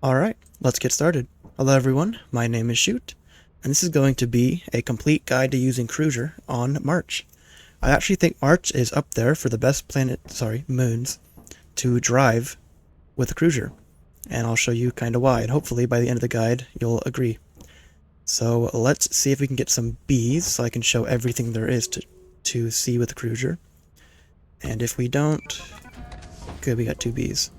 Alright, let's get started. Hello everyone, my name is Shoot, and this is going to be a complete guide to using Cruiser on March. I actually think March is up there for the best moons to drive with a Cruiser, and I'll show you kind of why, and hopefully by the end of the guide you'll agree. So let's see if we can get some bees so I can show everything there is to see with the Cruiser. And if we don't, good, we got 2 bees.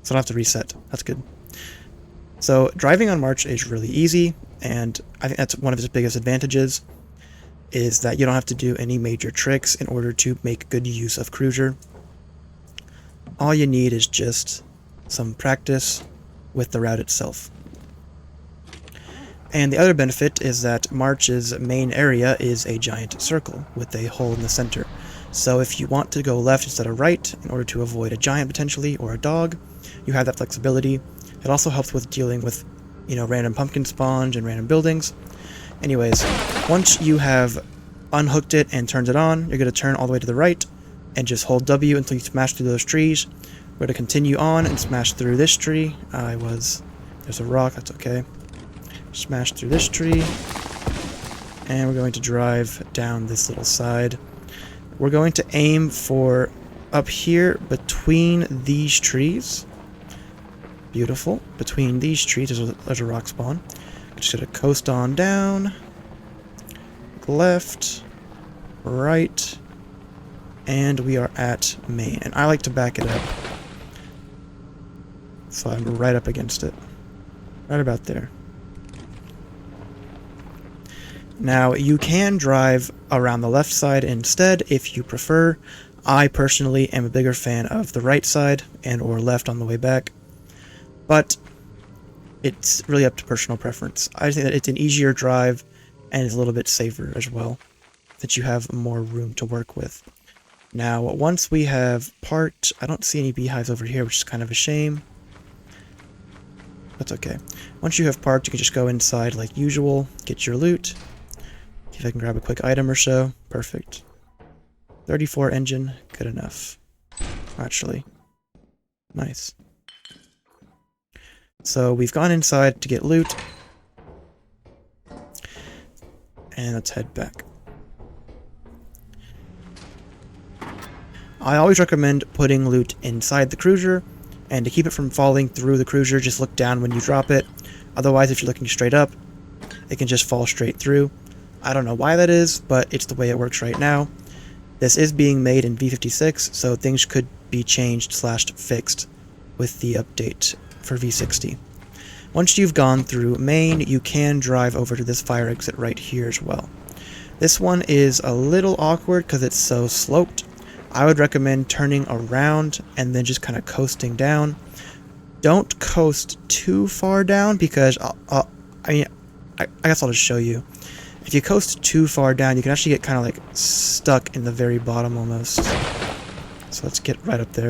So I don't have to reset. That's good. So driving on March is really easy, and I think that's one of its biggest advantages, is that you don't have to do any major tricks in order to make good use of Cruiser. All you need is just some practice with the route itself. And the other benefit is that March's main area is a giant circle with a hole in the center. So if you want to go left instead of right in order to avoid a giant potentially or a dog, you have that flexibility. It also helps with dealing with, random pumpkin spawns and random buildings. Anyways, once you have unhooked it and turned it on, you're going to turn all the way to the right and just hold W until you smash through those trees. We're going to continue on and smash through this tree. There's a rock, that's okay. Smash through this tree. And we're going to drive down this little side. We're going to aim for up here between these trees. Beautiful. Between these trees, there's a rock spawn. Just gonna coast on down. Left. Right. And we are at main. And I like to back it up. So I'm right up against it. Right about there. Now, you can drive around the left side instead if you prefer. I personally am a bigger fan of the right side and or left on the way back, but it's really up to personal preference. I think that it's an easier drive and it's a little bit safer as well, that you have more room to work with. Now, once we have parked, I don't see any beehives over here, which is kind of a shame. That's okay. Once you have parked, you can just go inside like usual, get your loot. See if I can grab a quick item or so. Perfect. 34 engine, good enough. Actually. Nice. So we've gone inside to get loot. And let's head back. I always recommend putting loot inside the Cruiser, and to keep it from falling through the Cruiser, just look down when you drop it. Otherwise, if you're looking straight up, it can just fall straight through. I don't know why that is, but it's the way it works right now. This is being made in V56, so things could be changed / fixed with the update for V60. Once you've gone through main, you can drive over to this fire exit right here as well. This one is a little awkward because it's so sloped. I would recommend turning around and then just kind of coasting down. Don't coast too far down because, I guess I'll just show you. If you coast too far down, you can actually get kind of like stuck in the very bottom almost. So let's get right up there.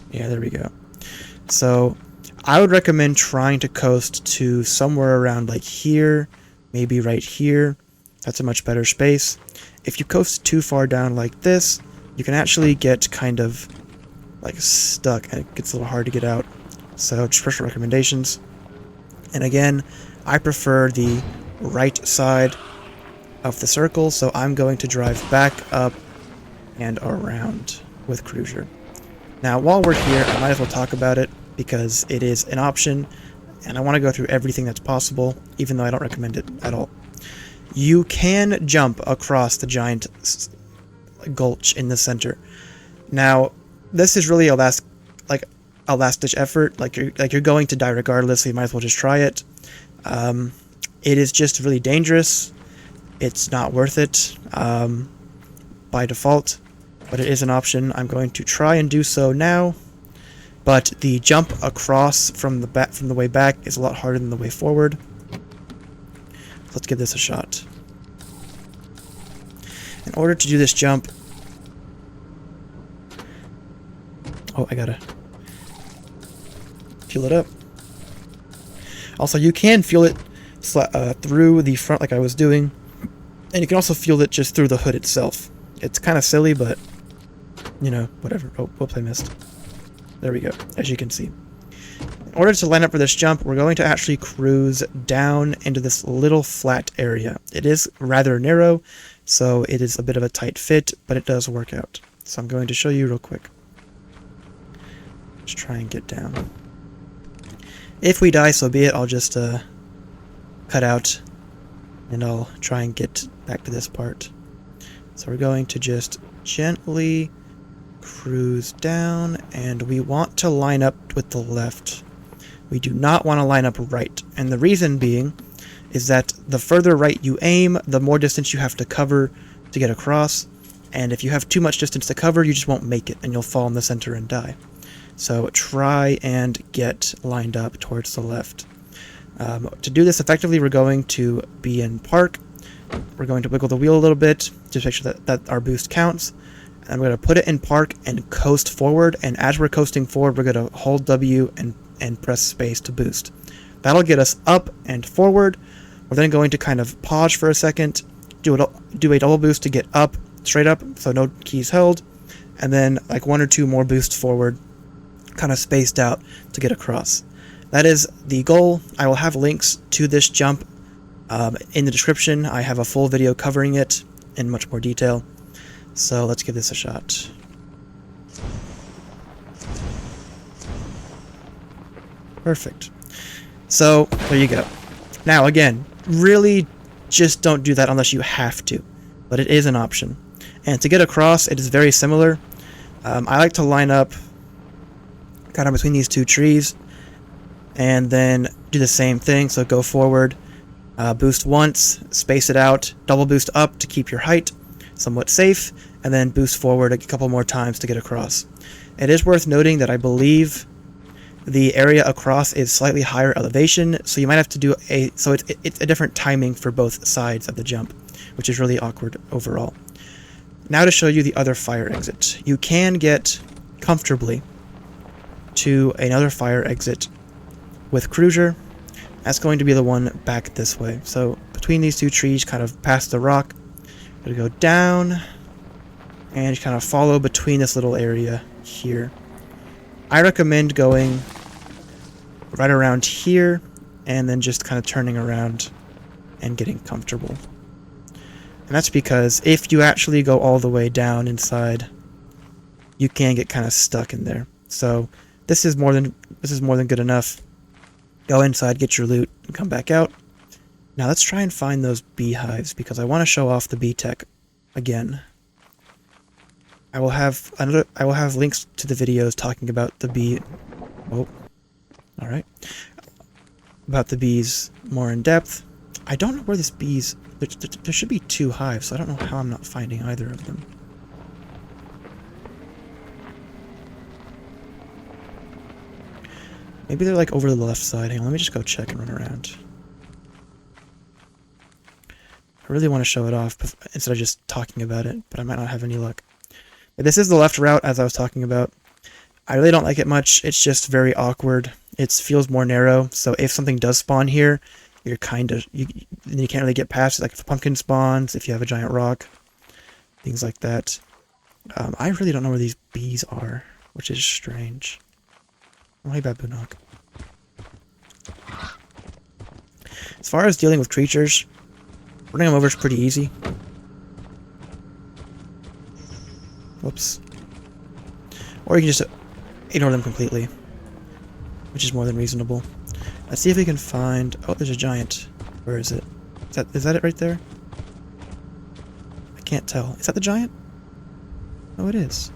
Yeah, there we go. So I would recommend trying to coast to somewhere around like here, maybe right here. That's a much better space. If you coast too far down like this, you can actually get kind of like stuck and it gets a little hard to get out. So just personal recommendations. And again, I prefer the right side of the circle, so I'm going to drive back up and around with Cruiser. Now, while we're here, I might as well talk about it because it is an option, and I want to go through everything that's possible, even though I don't recommend it at all. You can jump across the giant gulch in the center. Now, this is really a last-ditch effort. Like you're going to die regardless, so you might as well just try it. It is just really dangerous. It's not worth it by default, but it is an option. I'm going to try and do so now, but the jump across from the way back is a lot harder than the way forward. Let's give this a shot. In order to do this jump, I gotta fuel it up. Also, you can fuel it through the front like I was doing, and you can also fuel it just through the hood itself. It's kind of silly, but whatever. Oh, whoops, I missed. There we go, as you can see. In order to line up for this jump, we're going to actually cruise down into this little flat area. It is rather narrow, so it is a bit of a tight fit, but it does work out. So I'm going to show you real quick. Just try and get down. If we die, so be it. I'll just cut out, and I'll try and get back to this part. So we're going to just gently cruise down, and we want to line up with the left. We do not want to line up right, and the reason being is that the further right you aim, the more distance you have to cover to get across, and if you have too much distance to cover, you just won't make it, and you'll fall in the center and die. So try and get lined up towards the left. To do this effectively, we're going to be in park. We're going to wiggle the wheel a little bit, just make sure that our boost counts. And we're going to put it in park and coast forward, and as we're coasting forward, we're going to hold W and press space to boost. That'll get us up and forward. We're then going to kind of pause for a second, do a double boost to get up, straight up, so no keys held, and then like one or two more boosts forward, kind of spaced out to get across. That is the goal. I will have links to this jump in the description. I have a full video covering it in much more detail. So let's give this a shot. Perfect. So there you go. Now again, really just don't do that unless you have to, but it is an option. And to get across, it is very similar. I like to line up kind of between these two trees and then do the same thing. So go forward, boost once, space it out, double boost up to keep your height somewhat safe, and then boost forward a couple more times to get across. It is worth noting that I believe the area across is slightly higher elevation, so you might have to do it's a different timing for both sides of the jump, which is really awkward overall. Now to show you the other fire exit. You can get comfortably to another fire exit with Cruiser. That's going to be the one back this way. So between these two trees, kind of past the rock, going to go down and kind of follow between this little area here. I recommend going right around here and then just kind of turning around and getting comfortable. And that's because if you actually go all the way down inside, you can get kind of stuck in there. So this is more than good enough. Go inside, get your loot, and come back out. Now let's try and find those beehives, because I want to show off the bee tech again. I will have links to the videos talking about the bee. Oh, all right. About the bees more in depth. I don't know where this bees. There should be two hives, so I don't know how I'm not finding either of them. Maybe they're like over the left side. Hang on, let me just go check and run around. I really want to show it off instead of just talking about it, but I might not have any luck. But this is the left route, as I was talking about. I really don't like it much. It's just very awkward. It feels more narrow, so if something does spawn here, you're you can't really get past it. Like if a pumpkin spawns, if you have a giant rock, things like that. I really don't know where these bees are, which is strange. Oh, hey, Baboonhawk. As far as dealing with creatures, running them over is pretty easy. Whoops. Or you can just ignore them completely, which is more than reasonable. Let's see if we can find... Oh, there's a giant. Where is it? Is that it right there? I can't tell. Is that the giant? Oh, it is.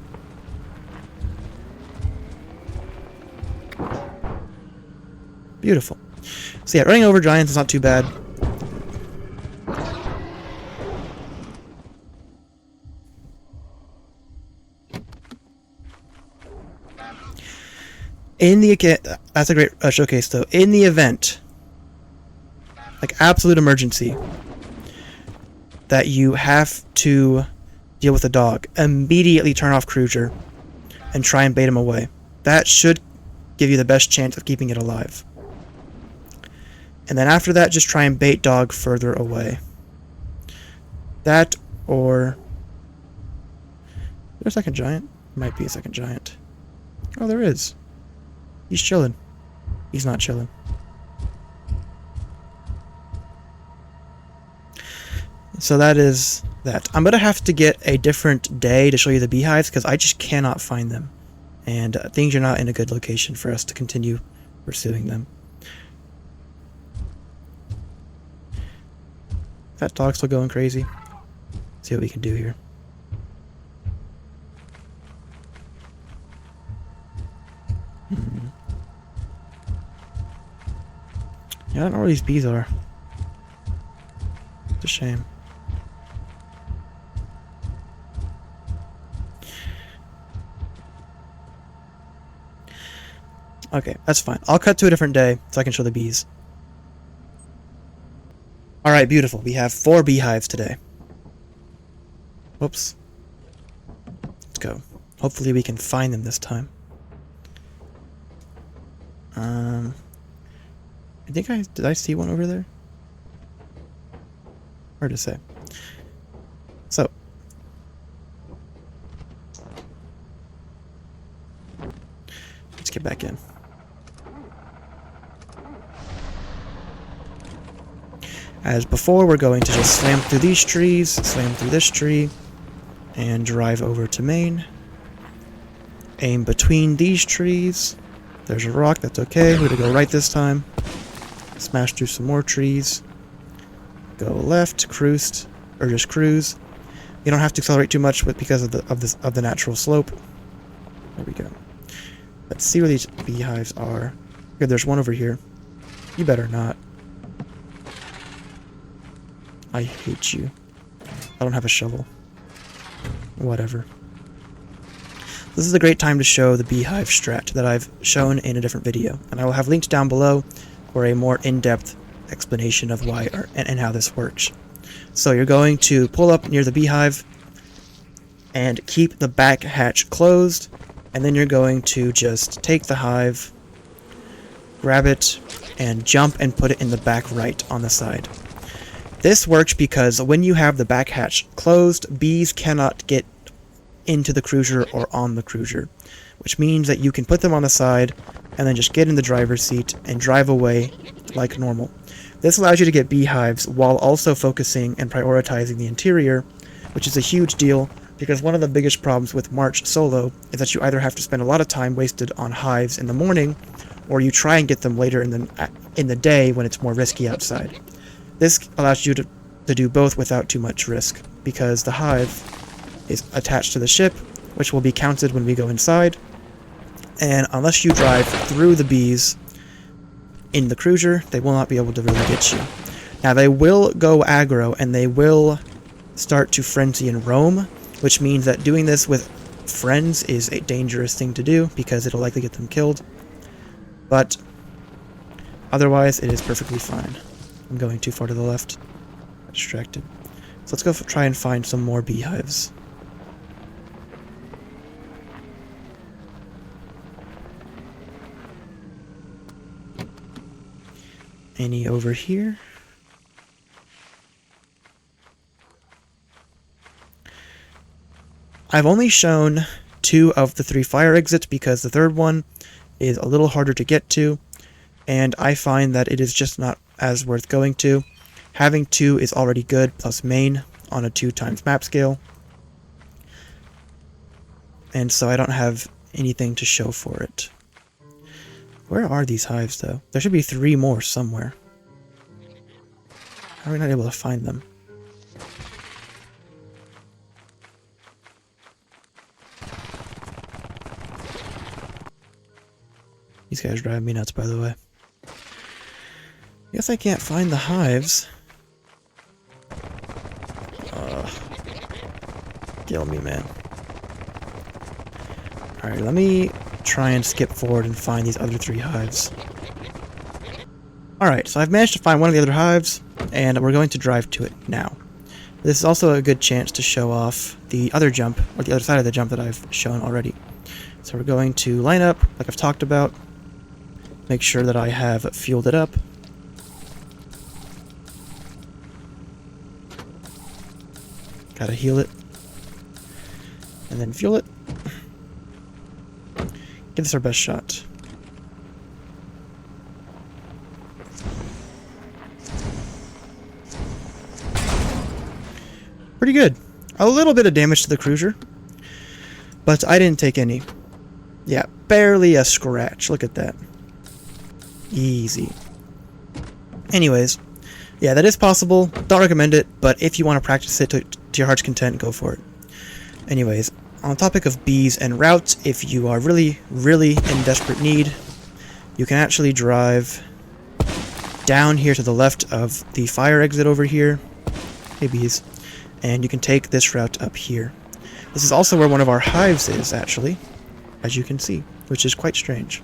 Beautiful. So yeah, running over giants is not too bad. That's a great showcase, though. In the event, like absolute emergency, that you have to deal with a dog, immediately turn off Cruiser and try and bait him away. That should give you the best chance of keeping it alive. And then after that, just try and bait dog further away. That, or... Is there a second giant? Might be a second giant. Oh, there is. He's chilling. He's not chilling. So that is that. I'm going to have to get a different day to show you the beehives because I just cannot find them. And things are not in a good location for us to continue pursuing them. That dog's still going crazy. See what we can do here. Yeah, I don't know where these bees are. It's a shame. Okay, that's fine. I'll cut to a different day so I can show the bees. Alright, beautiful. We have 4 beehives today. Whoops. Let's go. Hopefully we can find them this time. I think did I see one over there? Hard to say. So. Let's get back in. As before, we're going to just slam through these trees, slam through this tree, and drive over to main. Aim between these trees. There's a rock, that's okay. We're gonna go right this time. Smash through some more trees. Go left, cruise, or just cruise. You don't have to accelerate too much because of the natural slope. There we go. Let's see where these beehives are. Good, there's one over here. You better not. I hate you. I don't have a shovel. Whatever. This is a great time to show the beehive strat that I've shown in a different video, and I will have links down below for a more in-depth explanation of why and how this works. So you're going to pull up near the beehive and keep the back hatch closed, and then you're going to just take the hive, grab it, and jump and put it in the back right on the side. This works because when you have the back hatch closed, bees cannot get into the cruiser or on the cruiser, which means that you can put them on the side and then just get in the driver's seat and drive away like normal. This allows you to get beehives while also focusing and prioritizing the interior, which is a huge deal because one of the biggest problems with March solo is that you either have to spend a lot of time wasted on hives in the morning, or you try and get them later in the day when it's more risky outside. This allows you to do both without too much risk, because the hive is attached to the ship, which will be counted when we go inside, and unless you drive through the bees in the cruiser, they will not be able to really get you. Now, they will go aggro, and they will start to frenzy and roam, which means that doing this with friends is a dangerous thing to do, because it'll likely get them killed, but otherwise it is perfectly fine. I'm going too far to the left. I'm distracted. So let's go try and find some more beehives. Any over here? I've only shown 2 of the 3 fire exits because the third one is a little harder to get to, and I find that it is just not as worth going to. Having 2 is already good, plus main on a 2 times map scale, and so I don't have anything to show for it. Where are these hives, though? There should be 3 more somewhere. How are we not able to find them? These guys drive me nuts, by the way. Guess I can't find the hives. Kill me, man. Alright, let me try and skip forward and find these other 3 hives. Alright, so I've managed to find one of the other hives, and we're going to drive to it now. This is also a good chance to show off the other jump, or the other side of the jump that I've shown already. So we're going to line up, like I've talked about, make sure that I have fueled it up. Gotta heal it. And then fuel it. Give this our best shot. Pretty good. A little bit of damage to the cruiser, but I didn't take any. Yeah, barely a scratch. Look at that. Easy. Anyways, yeah, that is possible. Don't recommend it, but if you want to practice it to your heart's content, go for it. Anyways, on the topic of bees and routes, if you are really, really in desperate need, you can actually drive down here to the left of the fire exit over here. Hey, bees. And you can take this route up here. This is also where one of our hives is, actually, as you can see, which is quite strange.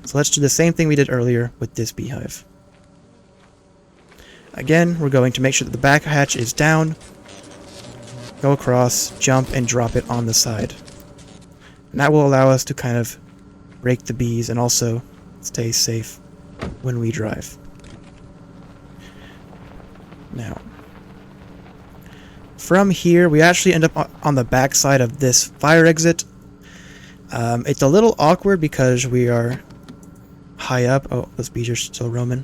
So let's do the same thing we did earlier with this beehive. Again, we're going to make sure that the back hatch is down, go across, jump, and drop it on the side. And that will allow us to kind of rake the bees and also stay safe when we drive. Now, from here, we actually end up on the back side of this fire exit. It's a little awkward because we are high up. Oh, those bees are still roaming.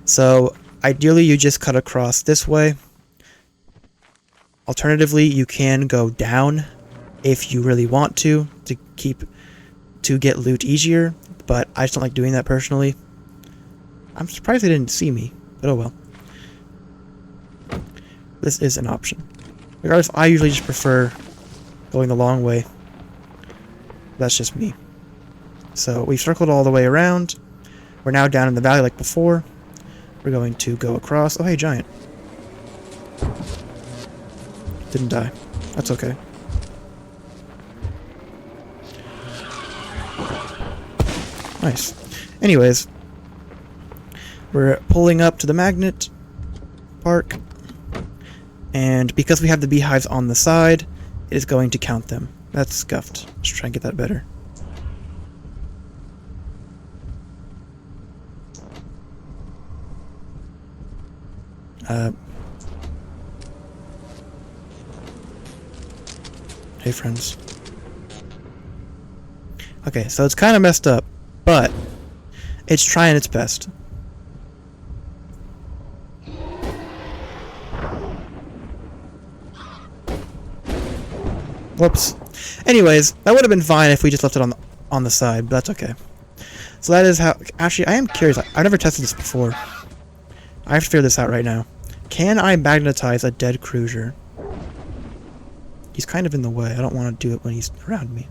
So, ideally, you just cut across this way. Alternatively, you can go down if you really want to get loot easier, but I just don't like doing that personally. I'm surprised they didn't see me, but oh well. This is an option. Regardless, I usually just prefer going the long way. That's just me. So we've circled all the way around. We're now down in the valley like before. We're going to go across. Oh, hey, giant. Didn't die. That's okay. Nice. Anyways, we're pulling up to the magnet park. And because we have the beehives on the side, it is going to count them. That's scuffed. Let's try and get that better. Hey, friends. Okay, so it's kind of messed up, but it's trying its best. Whoops. Anyways, that would have been fine if we just left it on the side, but that's okay. So that is how... Actually, I am curious. I've never tested this before. I have to figure this out right now. Can I magnetize a dead cruiser? He's kind of in the way. I don't want to do it when he's around me.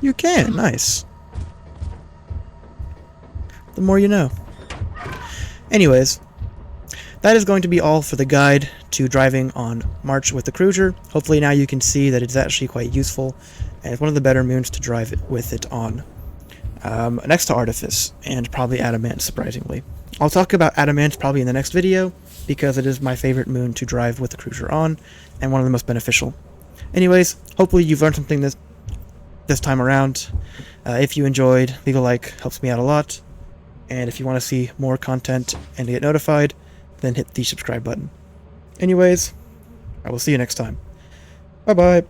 You can, nice. The more you know. Anyways, that is going to be all for the guide to driving on March with the cruiser. Hopefully now you can see that it's actually quite useful, and it's one of the better moons to drive it with it on. Next to Artifice, and probably Adamant, surprisingly. I'll talk about Adamant probably in the next video, because it is my favorite moon to drive with the cruiser on, and one of the most beneficial. Anyways, hopefully you've learned something this time around. If you enjoyed, leave a like, helps me out a lot. And if you want to see more content and to get notified, then hit the subscribe button. Anyways, I will see you next time. Bye-bye.